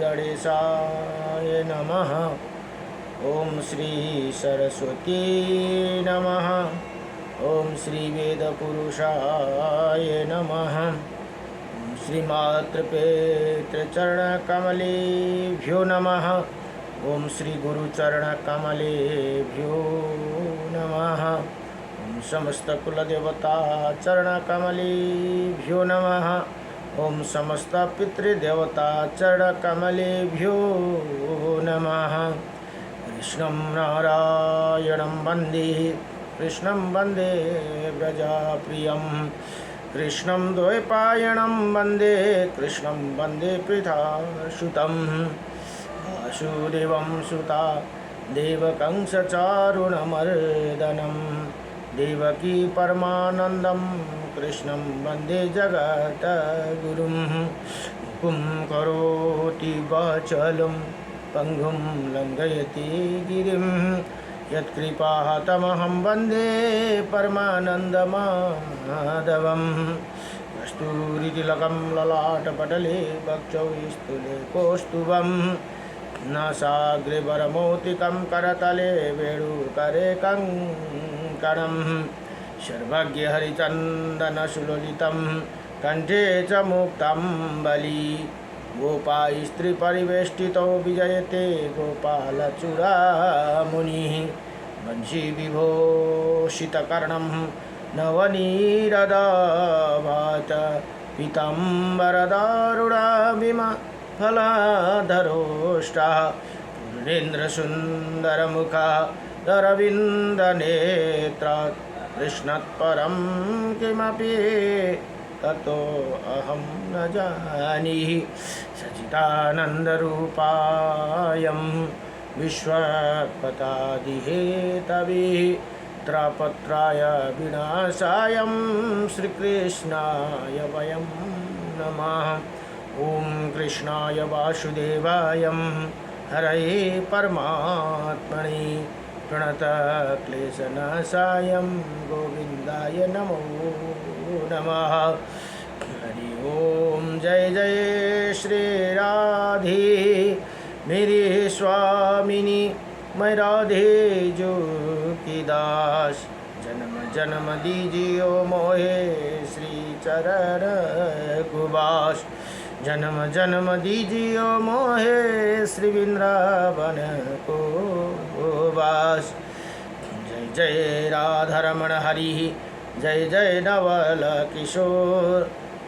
गणेशाय नमः। ओम श्री सरस्वती नमः। ओम श्री वेदपुरुषाय नमः। श्री मातृपितृचरणकमलेभ्यो नमः। ओम श्री गुरुचरणकमलेभ्यो नमः। ओम समस्त कुलदेवता चरणकमलेभ्यो नमः। ओम समस्त पितृदेवता चरणकमलेभ्यो नमः। कृष्णं नारायणं वन्दे कृष्णं वन्दे व्रजप्रियं कृष्णं द्वैपायनं वन्दे कृष्णं वन्दे पृथासुतं वासुदेवं सुता देवकं सचारुणमर्दनं देवकी परमानन्दं कृष्णं वन्दे जगद्गुरुं। मुखं करोति वाचालं पंगुं लंघयति गिरिं यत्कृपातमहं वन्दे परमानन्दमाधवं। कस्तूरितिलकं ललाटपटले वक्षौ स्थूले कौस्तुभं नासाग्रे वरमौक्तिकं करतले वेणुकरे कङ्कणं सर्वज्ञहरिचन्दनसुललितं कण्ठे च मुक्तं बली। गोपाल स्त्री परिवेष्टितो विजयते गोपालचूड़ामुनिः वंशी विभूषितकर्णं नवनीरदाभात पीताम्बरदारुणाभिमफलाधरोष्टः पूर्णेन्द्रसुन्दरमुखः अरविन्दनेत्रात् कृष्णात्परं किमपि ततो अहं न जानीहि। सच्चिदानन्दरूपायं विश्वपदादिहेतवे त्रपत्राय विनाशायं श्रीकृष्णाय वयं नमः। ॐ कृष्णाय वासुदेवाय हरये परमात्मने प्रणतक्लेशनाशाय गोविन्दाय नमो नमः। हरि ओम। जय जय श्री राधे मेरी स्वामिनी मैं राधे जो की दास। जन्म जन्म दीजियो मोहे श्री चरण कुबास। जन्म जन्म दीजियो मोहे श्री वृंदावन को वास। जय जय राधारमण हरि जय जय नवल किशोर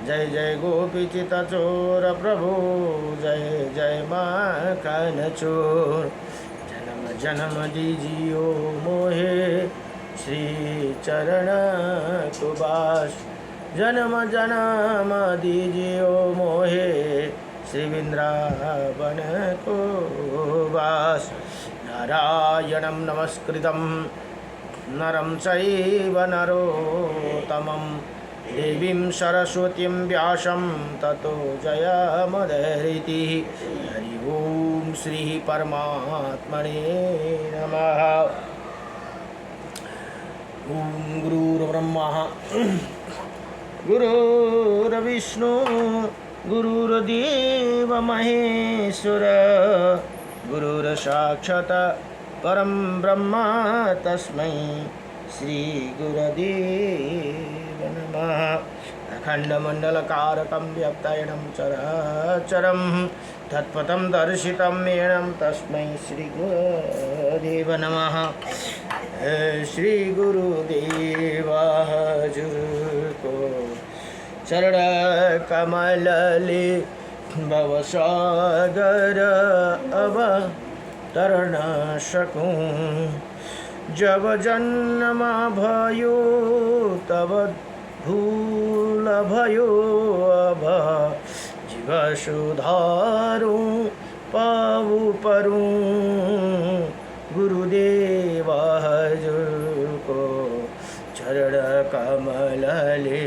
जय जय गोपीचितचोर प्रभु जय जय माखन चोर। जन्म जन्म दीजियो मोहे श्री चरण कुबास। जन्म जन्म दीजियो मोहे श्री वृंदावन को वास। नारायणं नमस्कृतं नरं चैव नरोत्तमं देवीं सरस्वतीं व्यासं ततो जयमुदीरयेत्। हरि ओम श्री परमात्मने नमः। ओम गुरुर्ब्रह्मा गुरुर्विष्णु गुरुर्देव महेश्वर गुरुर्साक्षात् परं ब्रह्म तस्मै श्री गुरुदेव नमः। अखण्डमण्डलकारकं व्याप्तायनं चराचरं तत्पथं दर्शितं येन तस्मै श्री गुरुदेव नमः। श्री गुरुदेव को चरण कमलले भवसागर अवतरण सकूं। जब जन्म भयो तब भूल भयो अब जीव सुधारूं पाऊ परूं। गुरुदेव को चरण कमलले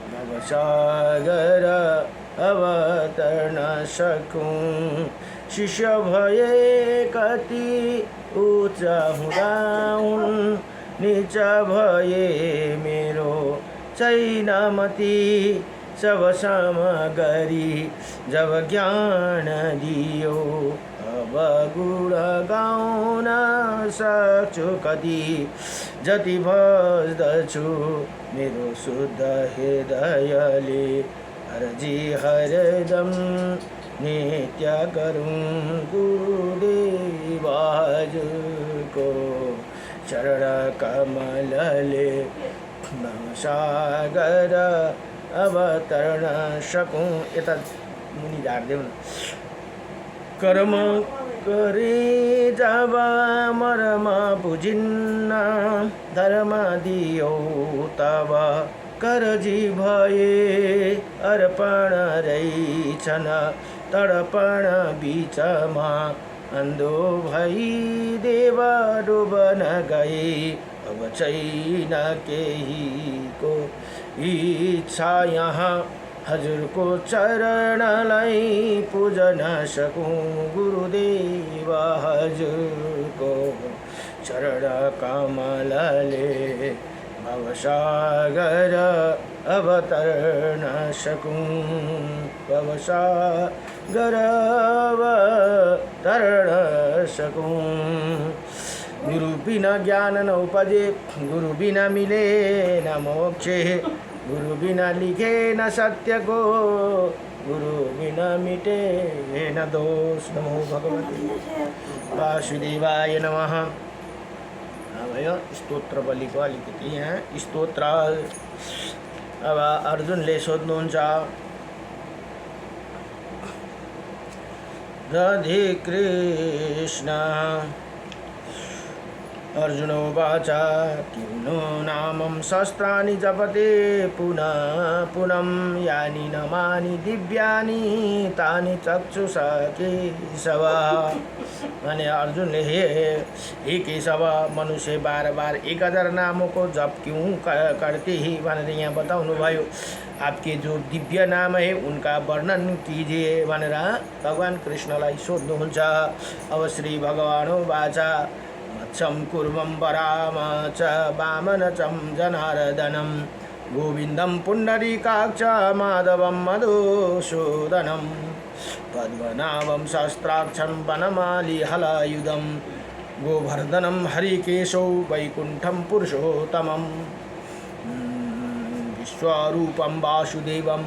भवसागर अवतरण सकूं। शिष्य भये कति उच्च हुँ नीच भये मेरो चैनमति। सब सामग्री जब ज्ञान दियो अब गुण गाउन सक्छु कति जति बस्दछु मेरो शुद्ध हृदयले हरजी हरदम नित्य गरौँ गुरुदेव हजुरको चरण कमलले सागर अवतरण सकूँ। यता मुनि झार्देऊ न। कर्म गरे जब मर्म बुझिन्न धर्म दियो तब करजी भए अर्पण रहेछन् तडपण बिचमा अन्धो भई देव डुबन गए अब छैन केहीको इच्छा यहाँ हजुरको चरणलाई पूजन सकूँ गुरुदेव हजुरको चरण कमलले भवसागर अवतरण सकूँ भवसागर अवतरण सकूँ। गुरु बिना ज्ञान न उपजे गुरु बिना मिले न मोक्षे गुरु बिना लिखे न सत्य को गुरु बिना मिटे न दोष। नमो भगवते वासुदेवाय नमः। अब स्तोत्र बलिको अलिकति यहाँ स्तोत्र। अब अर्जुनले सोध्नुहुन्छ राधे कृष्ण। अर्जुन उवाच किं नो नामं शस्त्राणि जपते पुनः पुनः यानि नमानि दिव्यानि तानि चक्षुषा केशव। माने अर्जुनले हे केशव मनुष्य बार बार 1000 नामों को जप क्यों करते ही भनेर यहाँ बताउनु भयो। आपके जो दिव्य नाम है उनका वर्णन कीजिए भनेर भगवान कृष्णलाई सोध्नुहुन्छ। अब श्री भगवान उवाच मत्सं कुर्वं वराम च वामनचं जनार्दनं गोविन्दं पुण्डरीकाक्ष माधवं मधुसूदनं पद्मनाभं सहस्राक्षं वनमाली हलायुधं गोवर्धनं हरिकेशौ वैकुण्ठं पुरुषोत्तमं विश्वरूपं वासुदेवं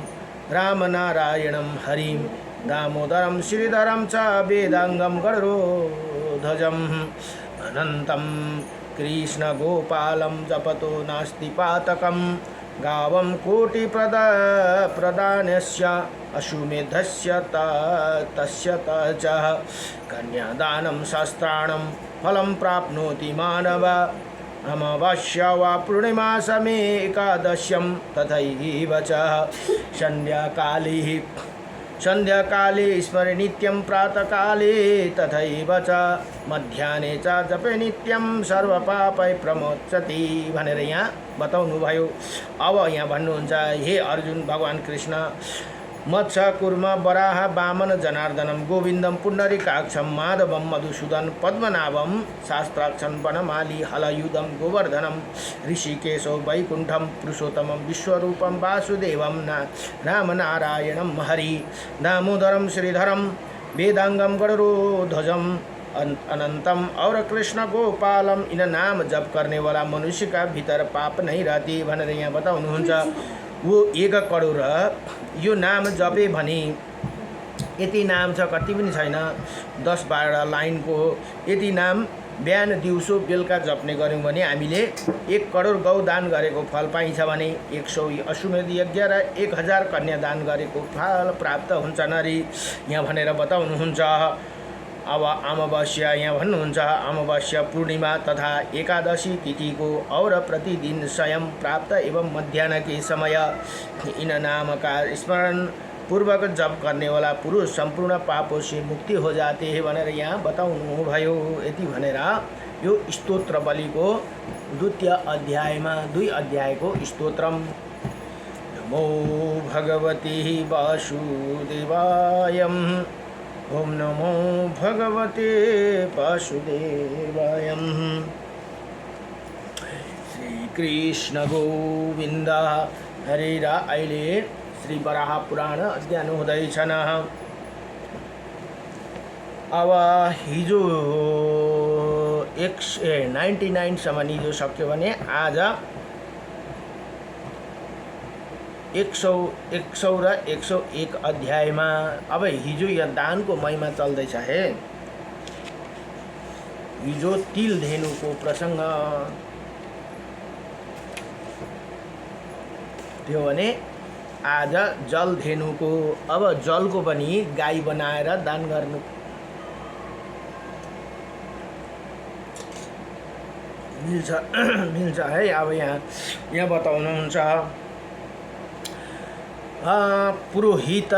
रामनारायणं हरिं दामोदरं श्रीधरं च वेदांगं गरुडध्वजम् अनन्तं कृष्ण गोपालं जपतो नास्ति पातकं गावं कोटिप्रदानस्य अश्वमेधस्य तस्य च कन्यादानं शस्त्राणं फलं प्राप्नोति मानव अमावास्या वा पूर्णिमासमे एकादश्यं तथैव च संध्याकाले स्मरे नित्यं प्रातःकाले तथैव च मध्याह्ने च जपे नित्यं सर्वपापै प्रमोचति भनेर यहाँ बताउनु भयो। अब यहाँ भन्नुहुन्छ हे अर्जुन भगवान कृष्ण मत्स्य कुर्म वराह वामन जनार्दनम गोविन्दम पुण्डरीकाक्षं माधवं मधुसूदन पद्मनाभं शास्त्राक्षं वनमाली हलयुधं गोवर्धनं ऋषिकेशो वैकुण्ठं पुरुषोत्तमं विश्वरूपं वासुदेवं रामनारायणं हरि दामोदरं श्रीधरं वेदांगं गरुडध्वजं अनंतम और कृष्ण गोपालम। इन नाम जप करने वाला मनुष्य का भीतर पाप नहीं रहती भनेर यहाँ बताउनुहुन्छ। वो 1 करोड यो नाम जपे भने यति नाम छ कति पनि छैन 10-12 लाइनको यति नाम बिहान दिउँसो बेलुका जप्ने गऱ्यौँ भने हामीले 1 करोड गौ दान गरेको फल पाइन्छ भने 100 अश्वमेध यज्ञ र 1000 कन्या दान गरेको फल प्राप्त हुन्छ नरी यहाँ भनेर बताउनुहुन्छ। अब अमावास्या यहाँ भन्नुहुन्छ अमावास्या पूर्णिमा तथा एकादशी तिथि को और प्रतिदिन स्वयं प्राप्त एवं मध्याह्न के समय इन नाम का स्मरण पूर्वक जप करने वाला पुरुष संपूर्ण पापों से मुक्ति हो जाते हैं भनेर यहाँ बताउनु भयो। यति भनेर यो स्तोत्र बलिको 2 अध्यायमा 2 अध्यायको स्तोत्रम। नमो भगवते वासुदेवाय ओम नमो भगवते वासुदेवाय। श्री कृष्ण गोविंद हरे। र अहिले श्री वराह पुराण अध्ययन हुँदैछन्। अब हिजो 99 सम्म हिजो सक्यो भने आज 100 र 101 अध्यायमा अब हिजो यहाँ दानको महिमा चल्दैछ हे। हिजो तिल धेनुको प्रसङ्ग थियो भने आज जल धेनुको, अब जलको पनि गाई बनाएर दान गर्नु मिल्छ है। अब यहाँ बताउनुहुन्छ पुरोहित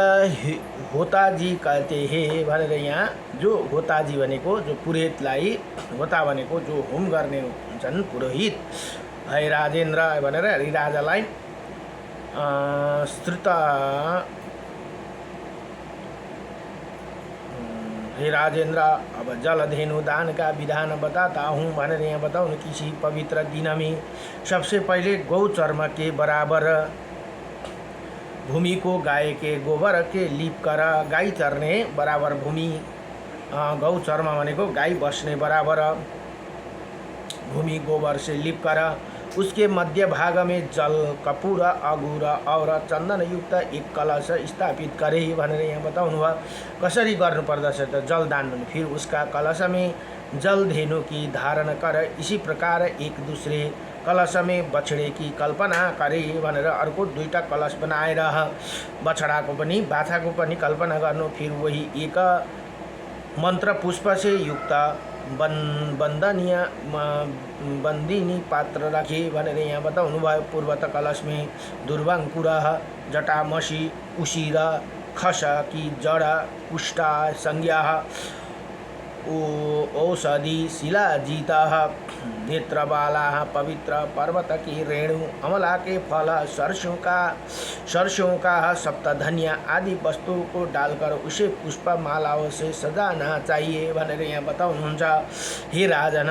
होताजी कहते हे भनेर, यहाँ जो होताजी भनेको जो पुरोहितलाई, होता भनेको जो होम गर्ने हुन्छन् पुरोहित, है राजेन्द्र भनेर राजालाई श्रुत हे राजेन्द्र अब जलधेनु दान का विधान बताता हूँ भनेर यहाँ बताउनु। किसी पवित्र दिन में सबसे पहले गौ चर्म के बराबर भूमि को गाय के गोबर के लीप कर, गाई चर्ने बराबर भूमि, गौ चर्म भनेको गाई बस्ने बराबर भूमि गोबर से लीप कर, उसके मध्य भाग में जल कपूर अगुर और चंदन युक्त एक कलश स्थापित करे भनेर यहाँ बताउनु भयो। कसरी गर्नु पर्दछ त जलदान भने, फिर उसका कलश में जल धेनु की धारण कर, इसी प्रकार एक दूसरे कलश में बछड़े की कल्पना करे भनेर अर्को दुईटा कलश बनाएर बछडाको पनि बाछाको पनि कल्पना गर्नु। फिर वही एक मंत्र पुष्प से युक्त बंदिनी पात्र राखे भनेर यहाँ बताउनु भयो। पूर्वत कलश में दुर्वांकुर जटामसी उशीर खस की जड़ कुष्ठा संज्ञा औषधि शिलाजीता नेत्रबाला पवित्र पर्वत की रेणु अमला के फल सरसों का सप्तधनिया आदि वस्तु को डालकर उसे पुष्प मालाओं से सजाना चाहिए भनेर यहाँ बताउनुहुन्छ। हे राजन,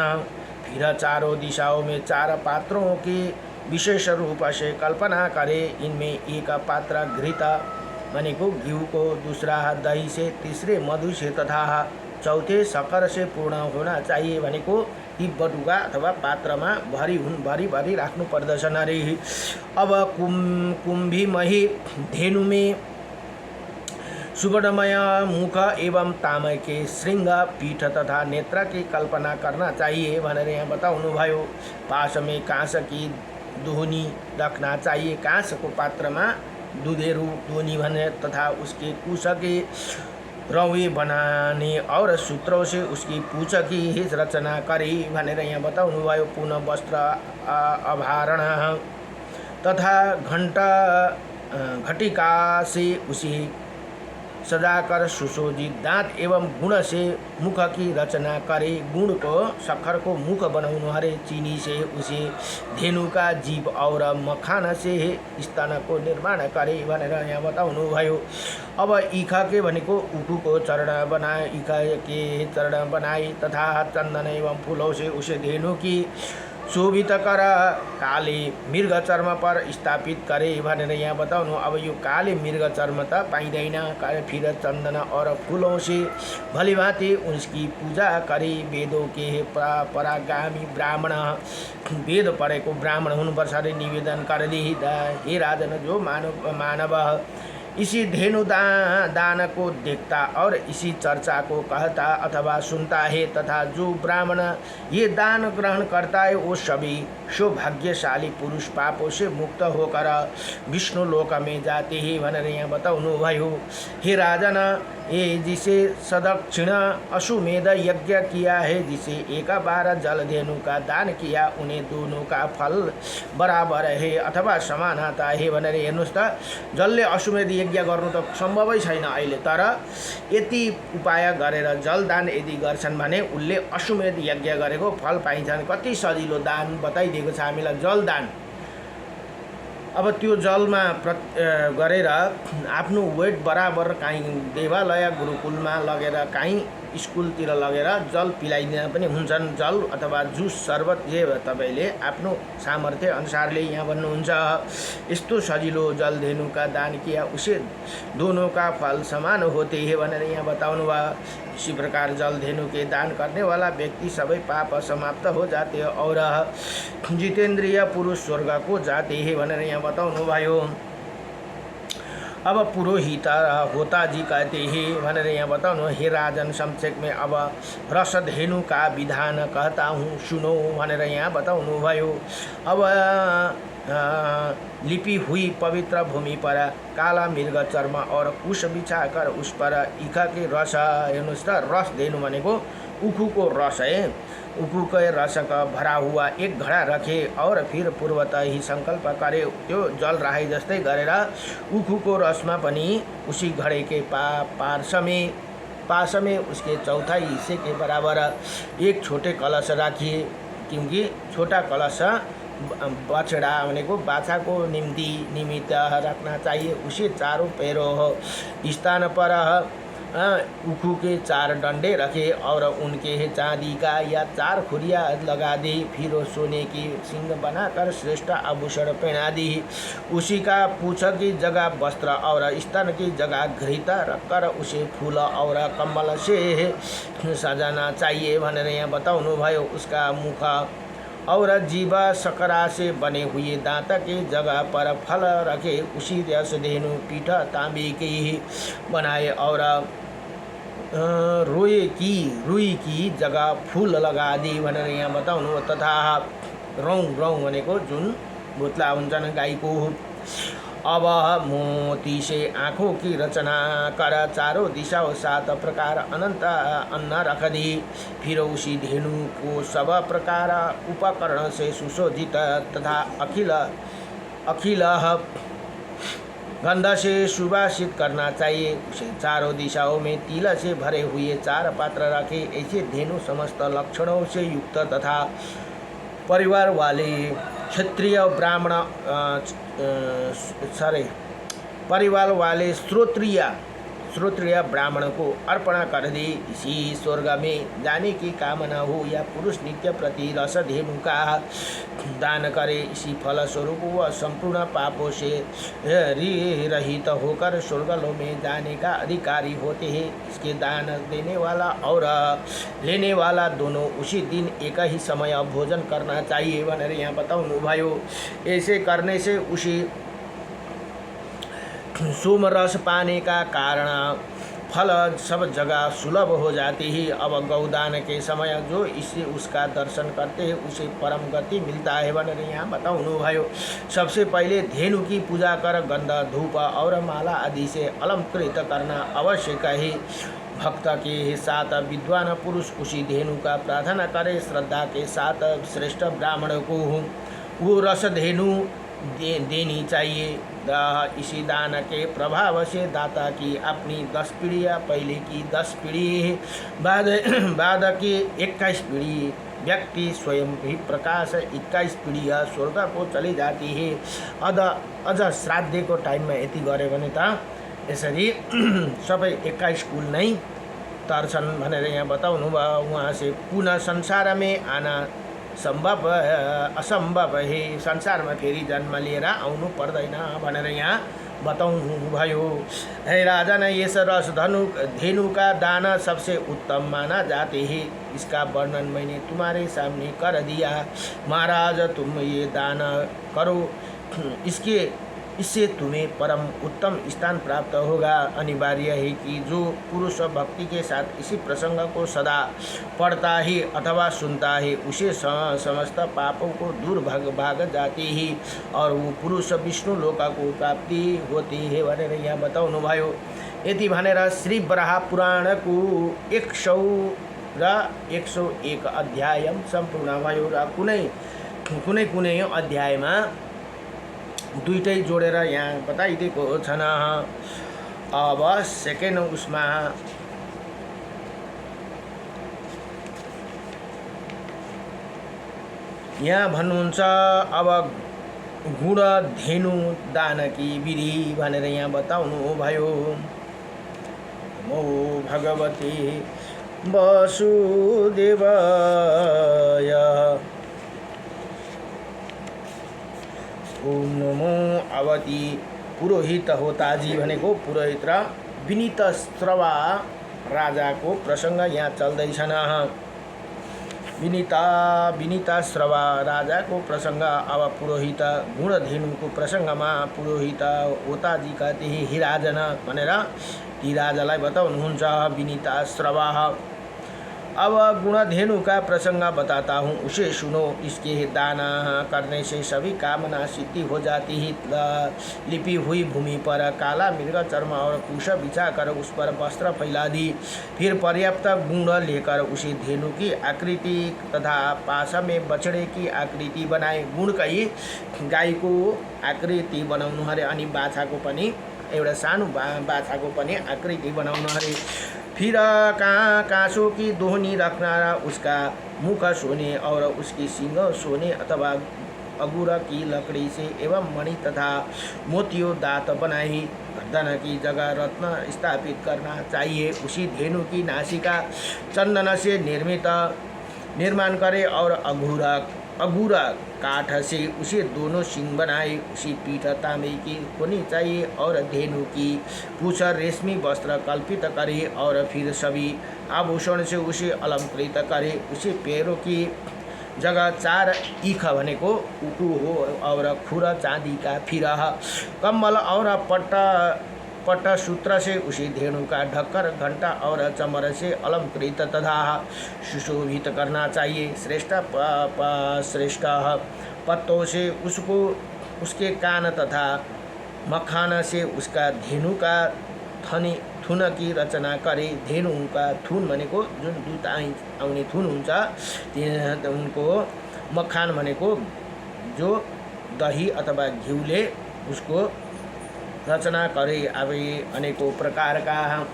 फिर चारों दिशाओं में 4 पात्रों की विशेष रूप से कल्पना करे। इनमें एक पात्र घृत भनेको घिउ को, दूसरा दही से, तीसरे मधु से तथा चौथे शक्कर से पूर्ण होना चाहिए भनेको ती बटुका अथवा पात्रमा भरी राख्नु पर्दछ अरे। अब कुम्भीमही धेनु में सुवर्णमय मुख एवं ताम्र के श्रृंग पीठ तथा नेत्र की कल्पना करना चाहिए भनेर यहाँ बताउनु भयो। पास में काँस की दुहनी रखना चाहिए, काँस को पात्रमा दुधेरू दुहनी भने तथा उसके कुश के रौए बनाने और सूत्रों से उसकी पूछ की रचना करी भनेर यहाँ बताउनु भयो। पुनः वस्त्र आभरण तथा घटिका से उसे सजाकर सुशोभित दांत एवं गुण से मुख की रचना करे। गुण को शक्कर को मुख बनाउनु हरे। चीनी से उसे धेनु का जीव और मखाना से स्तन को निर्माण करे भनेर यहाँ बताउनु भयो। अब ईखा के भनेको उखु को चरण बनाए, ईखा के चरण बनाई तथा चंदन एवं फूलों से उसे धेनु की शोभित कर काले मृग चर्म पर स्थापित करे भनेर यहाँ बताउनु। अब यो काले मृग चर्म त पाइँदैन, फिर चंदन और फूलों से भलीभांति उसकी पूजा करे। वेदों के परागामी ब्राह्मण, वेद पढेको ब्राह्मण हुनुपर्छ अरे निवेदन कर दी। हे राजन, जो मानव इसी धेनु दान को देखता और इसी चर्चा को कहता अथवा सुनता है तथा जो ब्राह्मण ये दान ग्रहण करता है वो सभी सौभाग्यशाली पुरुष पापों से मुक्त होकर विष्णु लोक में जाते हैं भनेर यहाँ बताउनु भयो। हे राजन, ये जिसे सदक्षिण अश्वमेध यज्ञ किया है, जिसे 1 बार जल धेनु का दान किया, उन्हें दोनों का फल बराबर है अथवा समान आता है भनेर हेर्नुस् त। जसले अश्वमेध यज्ञ गर्नु त सम्भवै छैन अहिले, तर यति उपाय गरेर जलदान यदि गर्छन् भने उनले अश्वमेध यज्ञ गरेको फल पाइन्छन्। कति सजिलो दान बताइदिएको छ हामीलाई जलदान। अब त्यो जलमा गरेर आफ्नो वेट बराबर काहीँ देवालय गुरुकुलमा लगेर काहीँ स्कुलतिर लगेर जल पिलाइदिन पनि हुन्छन्। जल अथवा जुस शर्बत जे तपाईँले आफ्नो सामर्थ्य अनुसारले यहाँ भन्नुहुन्छ। यस्तो सजिलो जल धेनु का दान किया उसे दोनों का फल समान होते हैं भनेर यहाँ बताउनु भयो। इसी प्रकार जल धेनु के दान करने वाला व्यक्ति सबै पाप समाप्त हो जाते हैं और जितेंद्रिय पुरुष स्वर्ग को जाते हैं भनेर यहाँ बताउनु भयो। अब पुरोहित होता जी कहते हैं भनेर यहाँ बताउनु। हे राजन, संक्षेप में अब रसधेनु का विधान कहता हूँ सुनो भनेर यहाँ बताउनु भयो। अब लिपि हुई पवित्र भूमि पर काला मृग चर्म और कुश बिछाकर उस पर ईखा के रस, हेर्नुहोस् त, रस धेनु भनेको उखुको रस है। उखु के रस का भरा हुआ एक घड़ा रखे और फिर पूर्वतः ही संकल्प करे। त्यो जल राही जस्तै गरेर उखुको रसमा पनि उसी घड़े के पास में उसके चौथाई हिस्से के बराबर एक छोटे कलश राखिए, क्योंकि छोटा कलश बछड़ा भनेको बाछाको निमित्त रखना चाहिए। उसे चारों पैरों स्थान पर उखू के 4 डंडे रखे और उनके चांदी का या 4 खुरिया लगा दी। फिर सोने की सिंह बनाकर श्रेष्ठ आभूषण पहना दी। उसी का पूछ की जगह वस्त्र और स्तन की जगह घृत रखकर उसे फूल और कम्बल से सजाना चाहिए भनेर यहाँ बताउनु भयो। उसका मुख और जीवा सकरा से बने हुए दांत के जगह पर फल रखे। उसी रस धेनु पीठ तांबे की बनाए और रुई की जगह फूल लगा दी भनेर यहाँ बताउनु। तथा रौं भनेको जुन भुत्ला हुन्छन् गाईको। अब मोती से आँखों की रचना कर चारों दिशाओं 7 प्रकार अनंत अन्न रख दी। फिर उसी धेनु को सब प्रकार उपकरण से सुशोभित तथा अखिल गंध से सुवासित करना चाहिए। उसे चारों दिशाओं में तिल से भरे हुए 4 पात्र रखे। ऐसे धेनु समस्त लक्षणों से युक्त तथा परिवार वाले क्षत्रिय ब्राह्मण परिवार वाले श्रोत्रिय ब्राह्मण को अर्पण कर दे। इसी स्वर्ग में जाने की कामना हो या पुरुष नित्य प्रति रस धेनु का दान करे। इसी फल स्वरूप वह संपूर्ण पापों से रहित होकर स्वर्गलोक में जाने का अधिकारी होते हैं। इसके दान देने वाला और लेने वाला दोनों उसी दिन एक ही समय भोजन करना चाहिए भनेर यहाँ बताउनु भयो। ऐसे करने से उसी सोमरस पाने का कारण फल सब जगह सुलभ हो जाती है। अब गौदान के समय जो इससे उसका दर्शन करते हैं उसे परम गति मिलता है भनेर यहाँ बताउनु भयो। सबसे पहले धेनु की पूजा कर गंध धूप और माला आदि से अलंकृत करना आवश्यक है। भक्त के साथ विद्वान पुरुष उसी धेनु का प्रार्थना करे। श्रद्धा के साथ श्रेष्ठ ब्राह्मण को वो रस धेनु देनी चाहिए। इसी दान के प्रभाव से दाता की अपनी 10 पीढ़ियाँ, पहले की 10 पीढ़ी, बाद की 21 पीढ़ी, व्यक्ति स्वयं भी प्रकाश 21 पीढ़ियाँ स्वर्ग को चली जाती है। अझ श्राद्धको टाइममा यति गरे भने त यसरी सबै 21 कुल नै तर्छन् भनेर यहाँ बताउनु भयो। उहाँ से पुनः संसार में आना संभव असंभव है। संसार में फेरि जन्म लिएर आउनु पर्दैन भनेर यहाँ बताउनु भयो। हे राजन, यस रस धेनु का दान सबसे उत्तम माना जाते हैं। इसका वर्णन मैंने तुम्हारे सामने कर दिया। महाराज, तुम ये दान करो, इससे तुम्हें परम उत्तम स्थान प्राप्त होगा। अनिवार्य है कि जो पुरुष भक्ति के साथ इसी प्रसंग को सदा पढ़ता है अथवा सुनता है उसे समस्त पापों को दूर भाग जाती है और वो पुरुष विष्णु लोक को प्राप्ति होती है भनेर यहाँ बताउनु भयो। यति भनेर श्री वराह पुराण को 100 र 101 अध्याय सम्पूर्ण भयो। र कुनै अध्यायमा दुईटै जोडेर यहाँ बताइदिएको छन्। अब सेकेन्ड उसमा यहाँ भन्नुहुन्छ, अब गुण धेनु दान की विधि भनेर यहाँ बताउनु भयो। नमो भगवते वसुदेवाय। ओम नमो अवती। पुरोहित होताजी भनेको पुरोहित र विनीत श्रवा राजाको प्रसङ्ग यहाँ चल्दैछन्। विनीता श्रवा राजाको प्रसङ्ग। अब पुरोहित गुणधेनुको प्रसङ्गमा पुरोहित होताजी कहते हे राजन भनेर ती राजालाई बताउनुहुन्छ विनीता श्रवा। अब गुणधेनु का प्रसंग बताता हूँ, उसे सुनो। इसके दान करने से सभी कामना सिद्धि हो जाती है। लिपि हुई भूमि पर काला मृग चर्म और कुश बिछाकर उस पर वस्त्र फैला दी। फिर पर्याप्त गुण लेकर उसे धेनु की आकृति तथा पास में बछड़े की आकृति बनाए। गुण कही गाईको आकृति बनाउनु हरे अनि बाछाको पनि एउटा सानो बाछाको पनि आकृति बनाउनु हरे। फिर काँसों की दोहनी रखना, उसका मुख सोने और उसकी सींग सोने अथवा अगुर की लकड़ी से एवं मणि तथा मोतियों दांत बनाई। गर्दन की जगह रत्न स्थापित करना चाहिए। उसी धेनु की नासिका चंदन से निर्माण करे और अगूरा काठ से उसे दोनों सिंग बनाए। उसी पीठ तांबे की होनी चाहिए और धेनु की पूछ रेशमी वस्त्र कल्पित करे और फिर सभी आभूषण से उसे अलंकृत करे। उसे पैरों की जगह 4 ईख भनेको उटु हो और खुर चांदी का फिरह कम्बल और पट्टा सूत्र से उसे धेनु का ढक्कर घंटा और चमर से अलंकृत तथा सुशोभित करना चाहिए। श्रेष्ठ पत्तों से उसके कान तथा मखाना से उसका धेनु का थुन की रचना करे। धेनु का थुन भनेको जुन दुध आउने थुन हुन्छ, उनको मखान भनेको जो दही अथवा घिउले उसको रचना करे। अब अनेकों प्रकार का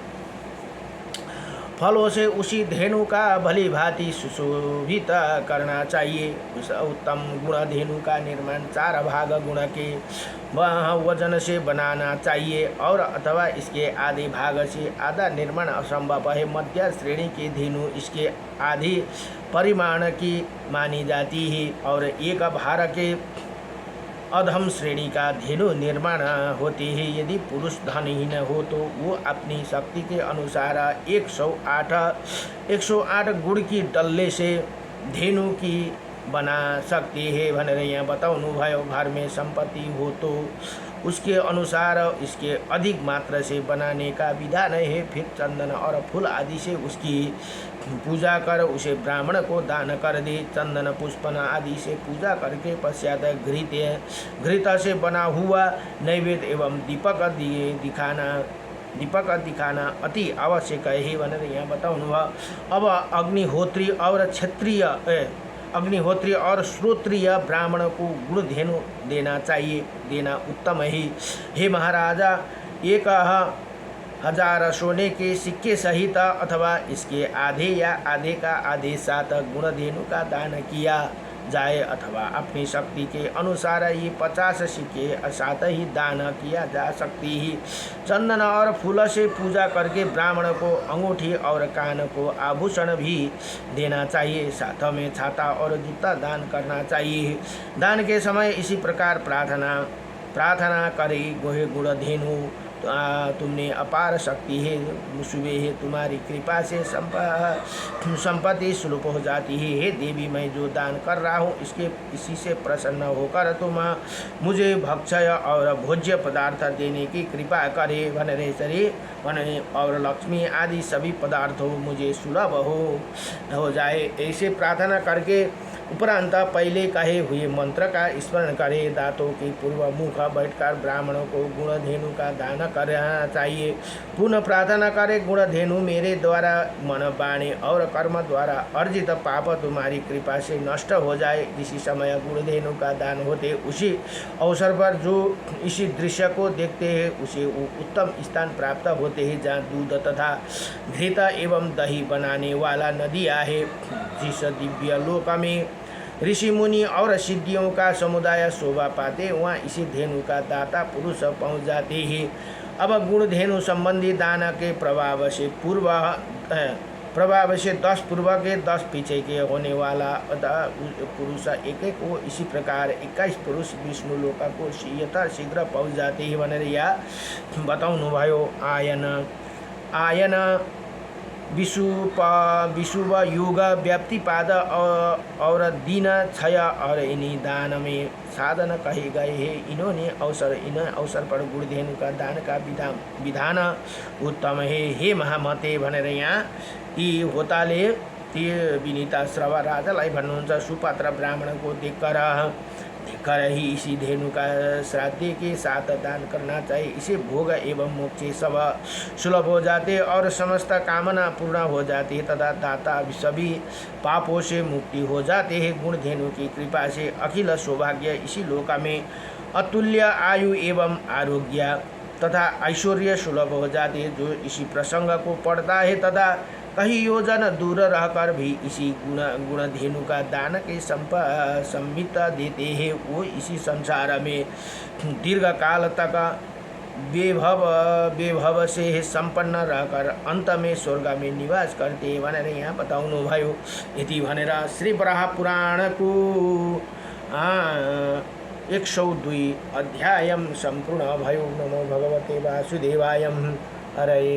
फलों से उसी धेनु का भली भांति सुशोभित करना चाहिए। उस उत्तम गुण धेनु का निर्माण 4 भाग गुण के वजन से बनाना चाहिए और अथवा इसके आधे भाग से आधा निर्माण असंभव है। मध्य श्रेणी के धेनु इसके आधे परिमाण की मानी जाती है और एक भार के अधम श्रेणी का धेनु निर्माण होते हैं। यदि पुरुष धनहीन हो तो वो अपनी शक्ति के अनुसार 108 गुड़ की डल्ले से धेनु की बना सकते हैं भनेर यहाँ बताउनु भयो। घर में संपत्ति हो तो उसके अनुसार इसके अधिक मात्रा से बनाने का विधान है। फिर चंदन और फूल आदि से उसकी पूजा कर उसे ब्राह्मण को दान कर दे। चंदन पुष्पन आदि से पूजा करके पश्चात घृत से बना हुआ नैवेद्य एवं दीपक दिखाना अति आवश्यक है भनेर यहाँ बताउनु भयो। अब अग्निहोत्री और श्रोत्रिय ब्राह्मण को गुण धेनु देना उत्तम है। हे महाराजा, 1000 सोने के सिक्के सहित अथवा इसके आधे या आधे का आधे साथ गुण धेनु का दान किया जाए अथवा अपनी शक्ति के अनुसार ये 50 सिक्के साथ ही दान किया जा सकती है। चंदन और फूल से पूजा करके ब्राह्मण को अंगूठी और कान को आभूषण भी देना चाहिए। साथ में छाता और जूता दान करना चाहिए। दान के समय इसी प्रकार प्रार्थना करे, गोहे गुण धेनु तुमने अपार शक्ति है, सुबह है, तुम्हारी कृपा से संपत्ति सुलभ हो जाती है। हे देवी, मैं जो दान कर रहा हूँ इसी से प्रसन्न होकर तुम मुझे भक्षय और भोज्य पदार्थ देने की कृपा करे भनेर यसरी भने और लक्ष्मी आदि सभी पदार्थों मुझे सुलभ हो जाए। ऐसे प्रार्थना करके उपरांत पहले कहे हुए मंत्र का स्मरण करें। दांतों की पूर्व मुख बैठकर ब्राह्मणों को गुण धेनु का दान करना चाहिए। पुनः प्रार्थना करें, गुण धेनु मेरे द्वारा मन वाणी और कर्म द्वारा अर्जित पाप तुम्हारी कृपा से नष्ट हो जाए। इसी समय गुण धेनु का दान होते उसी अवसर पर जो इसी दृश्य को देखते हैं उसे उत्तम स्थान प्राप्त होते हैं जहाँ दूध तथा घृत एवं दही बनाने वाला नदियाँ है। जिस दिव्य लोक में ऋषि मुनि और सिद्धियों का समुदाय शोभा पाते वहाँ इसी धेनु का दाता पुरुष पहुँच जाते हैं। अब गुण धेनु संबंधी दान के प्रभाव से 10 पूर्व के 10 पीछे के होने वाला पुरुष एक एक को इसी प्रकार 21 पुरुष विष्णु लोका को शीघ्र पहुँच जाते हैं भनेर यहाँ बताउनु भयो। आयन विशुभ युग व्याप्तिपाद और दिन क्षय और इन्हीं दान में साधन कहे गए हैं। इन अवसर पर गुणधेनु का दान का विधान उत्तम है। हे महामते भनेर यहाँ यी होताले ती विनीता श्रवा राजालाई भन्नुहुन्छ सुपात्र ब्राह्मण को देखकर ही इसी धेनु का श्राद्ध के साथ दान करना चाहिए। इसे भोग एवं मोक्ष सब सुलभ हो जाते और समस्त कामना पूर्ण हो जाती है तथा दाता सभी पापों से मुक्ति हो जाते हैं। गुण धेनु की कृपा से अखिल सौभाग्य इसी लोका में अतुल्य आयु एवं आरोग्य तथा ऐश्वर्य सुलभ हो जाते हैं। जो इसी प्रसंग को पढ़ता है तथा कहीं योजन दूर रहकर भी इसी गुण धेनु का दान के सम्मित देते हैं वो इसी संसार में दीर्घ काल तक वैभव से संपन्न रहकर अंत में स्वर्ग में निवास करते भनेर यहाँ बताउनु भयो। यति भनेर श्री वराह पुराण को 102 अध्याय संपूर्ण भयो। नमो भगवते वासुदेवाय। हरे